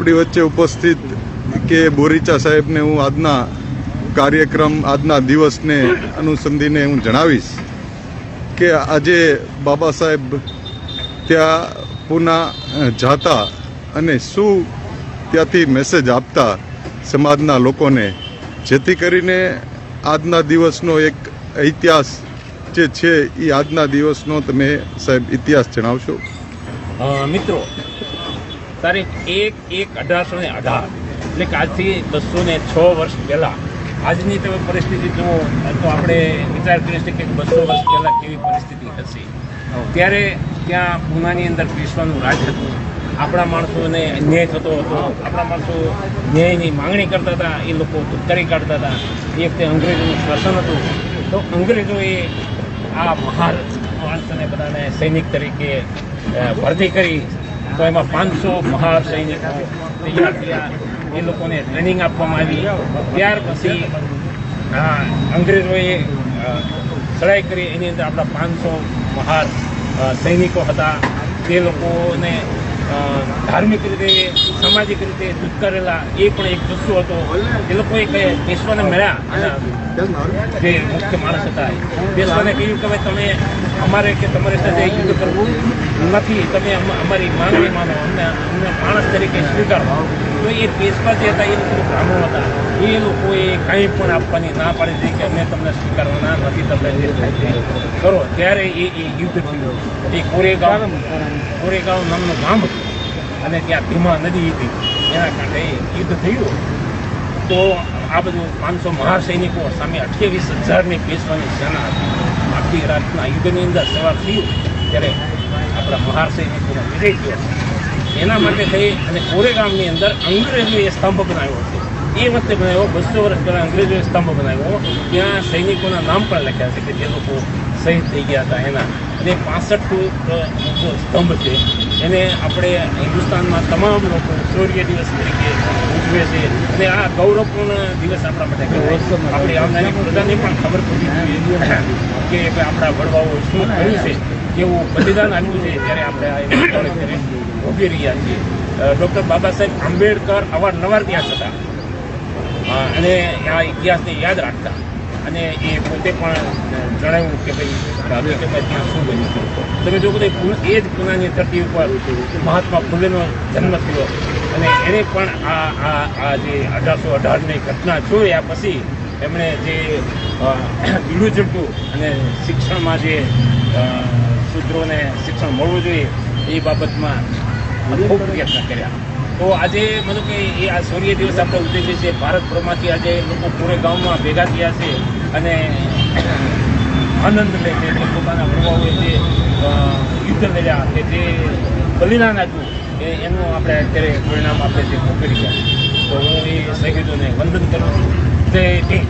આપણી વચ્ચે ઉપસ્થિત કે બોરીચા સાહેબને હું આજના કાર્યક્રમ આજના દિવસને અનુસંધીને હું જણાવીશ કે આજે બાબા સાહેબ ત્યાં પૂના જાતા અને શું ત્યાંથી મેસેજ આપતા સમાજના લોકોને, જેથી કરીને આજના દિવસનો એક ઇતિહાસ જે છે એ આજના દિવસનો તમે સાહેબ ઇતિહાસ જણાવશો? મિત્રો, તારીખ 1/1/1818 એટલે કે આજથી 206 વર્ષ પહેલાં આજની તમે પરિસ્થિતિ જુઓ તો આપણે વિચાર કરી શકીએ કે 200 વર્ષ પહેલાં કેવી પરિસ્થિતિ હશે. ત્યારે ત્યાં પૂનાની અંદર પેશવાનું રાજ હતું. આપણા માણસોને અન્યાય થતો હતો. આપણા માણસો ન્યાયની માંગણી કરતા હતા, એ લોકો તુતકારી કાઢતા હતા. એ વખતે અંગ્રેજોનું શાસન હતું. તો અંગ્રેજોએ આ મહાર માણસોને બધાને સૈનિક તરીકે ભરતી કરી. તો એમાં 500 મહાર સૈનિકો તૈયાર થયા. એ લોકોને ટ્રેનિંગ આપવામાં આવી. ત્યાર પછી અંગ્રેજોએ ચડાઈ કરી. એની અંદર આપણા 500 મહાર સૈનિકો હતા. તે લોકોને ધાર્મિક રીતે, સામાજિક રીતે દુષ્કરેલા એ પણ એક જુસ્સો હતો. એ લોકોએ પેશવાને મળ્યા, જે મુખ્ય માણસ હતા. પેશવાને કહ્યું કે તમે અમારે કે તમારી સાથે યુદ્ધ કરવું નથી, તમે અમારી માંગણી માનો, અમને માણસ તરીકે સ્વીકારો. તો એ પેશવા જે હતા એ લોકો બ્રાહ્મણો હતા. એ લોકોએ કંઈ પણ આપવાની ના પાડી દીધી કે અમે તમને સ્વીકારવાના નથી, તમે જે થાય તે કરો. ત્યારે એ યુદ્ધ થયું. એ કોરેગાંવ નામનું ગામ હતું અને ત્યાં ભીમા નદી હતી. એના કારણે યુદ્ધ થયું. તો આ બધું 500 મહાર સૈનિકો સામે 28,000ની પેશવાની સેના હતી. આખી રાતના યુદ્ધની અંદર સવાર થયું ત્યારે આપણા મહાર સૈનિકોનો વિજય થયો. એના માટે થઈ અને કોરેગામની અંદર અંગ્રેજોએ સ્તંભ બનાવ્યો હતો. એ વખતે બનાવ્યો, 200 વર્ષ પહેલાં અંગ્રેજોએ સ્તંભ બનાવ્યો. ત્યાં સૈનિકોના નામ પણ લખ્યા છે કે જે લોકો શહીદ થઈ ગયા હતા એના. અને 65 ફૂટ સ્તંભ છે. એને આપણે હિન્દુસ્તાનમાં તમામ લોકો શૌર્ય દિવસ તરીકે ઉજવે છે. અને આ ગૌરવપૂર્ણ દિવસ આપણા માટે કહેવાય. આપણી આવનારી પ્રજાને પણ ખબર પડવી જોઈએ કે આપણા વડવાઓ શું કર્યું છે, કેવું બલિદાન આપ્યું છે. ત્યારે આપણે આ ઉભી રહ્યા છીએ. ડૉક્ટર બાબા સાહેબ આંબેડકર અવારનવાર ત્યાં હતા અને આ ઇતિહાસને યાદ રાખતા. અને એ પોતે પણ જણાવ્યું કે ભાઈ હકીકતમાં ત્યાં શું બન્યું છે. તમે જો બધા એ જ પૂનાની ધરતી ઉપર મહાત્મા ફૂલેનો જન્મ થયો અને એને પણ આ જે 1818ની ઘટના જોયા પછી એમણે જે બીડું ઝડપ્યું અને શિક્ષણમાં જે શૂદ્રોને શિક્ષણ મળવું જોઈએ એ બાબતમાં ખૂબ પ્રયત્ન કર્યા. તો આજે મતલબ કે એ આ શૌર્ય દિવસ આપણે ઉજવીએ છીએ. ભારતભરમાંથી આજે લોકો પૂરે ગામમાં ભેગા થયા છે અને આનંદ લે છે કે પોતાના વડવાઓએ જે યુદ્ધ લડ્યા કે જે બલિદાન આપ્યું એનું આપણે અત્યારે પરિણામ આપણે જે ભોગવી રહ્યા. તો હું એ શહીદોને વંદન કરું છું. જય હિન્દ.